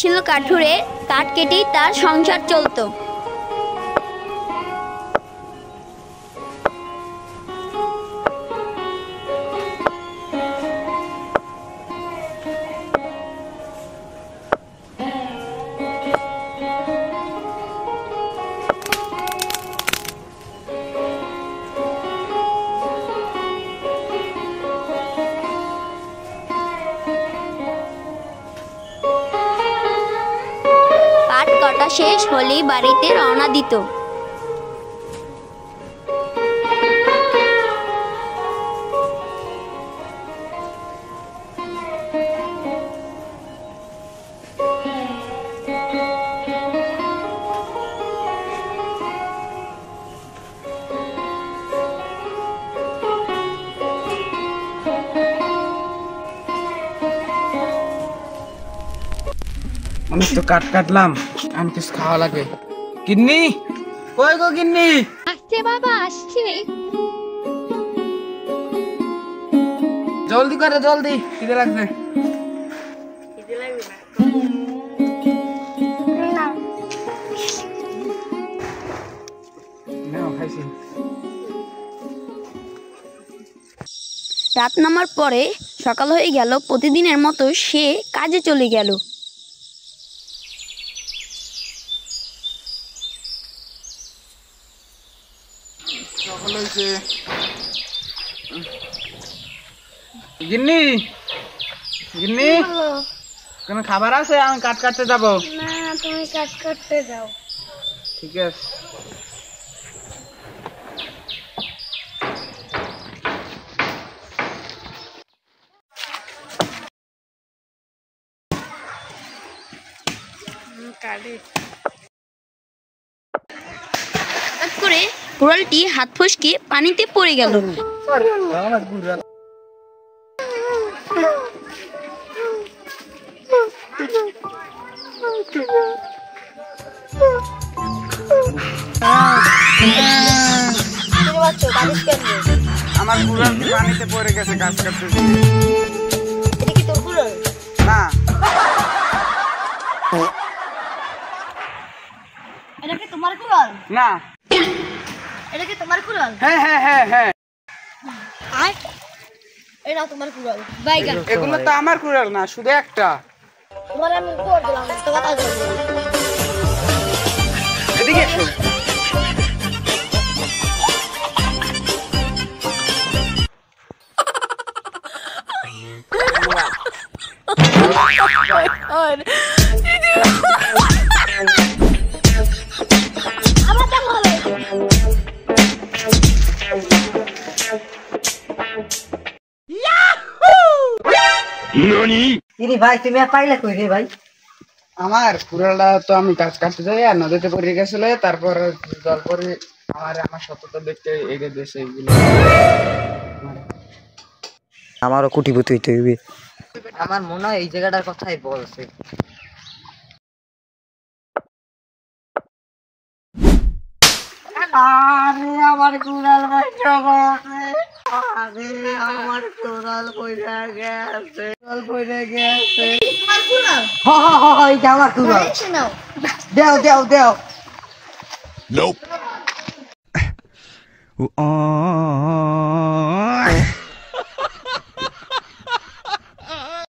ছিল কাঠুরে, কাঠ কেটেই তার সংসার চলতো। কাঠ কাটা শেষ হলেই বাড়িতে রওনা দিত। অনেক তো কাট কাটলাম, আমি কিছু খাওয়া লাগে। গিন্নি, কই গো গিন্নি? আসছে বাবা, আসছে। জলদি করে, জলদি, খিদে লাগছে। রাত নামার পরে সকাল হয়ে গেল। প্রতিদিনের মতো সে কাজে চলে গেল। সকাল হয়েছে। গিন্নি, গিন্নি, কোনো খাবার আছে? আমি কাট কাটতে যাবো। না, তুমি কাজ করতে যাও। ঠিক আছে। হঠাৎ করে কুড়ালটি হাত ফসকে পানিতে পড়ে গেল। আমার কুড়াল পানিতে পড়ে গেছে গাছ কাটতে গিয়ে। এটা কি তোর কুড়াল? না, এটা কি তোমার কুড়াল? না। এটা কি তোমার কুড়াল? হ্যাঁ হ্যাঁ হ্যাঁ হ্যাঁ, আর এটা তোমার কুড়াল। বাইগান। এগুলো তো আমার কুড়াল না, শুধু একটা। তোমার আমি কোড দিলাম, তো কথা বলবো। এদিকে এসো। ভাই তুমি পাইলে কই রে ভাই? আমার কুড়ালটা তো আমি গাছ কাটতে যাই আর নদীতে পড়ে গেছিল। তারপর জল পরে আমার সততা দেখতে এগিয়ে দিয়েছে এইগুলো। আমারও কুটিপতি হইতে হইবে। আমার মনে হয় এই জায়গাটার কথাই বলছে। আরে আমার কুড়াল ভাই জগতে, আরে আমার কুড়াল পয়সা গেছে, কুড়াল পয়সা গেছে। তোমার কুড়াল? এটা আমার কুড়াল। নাও। দেও দেও দেও। Nope.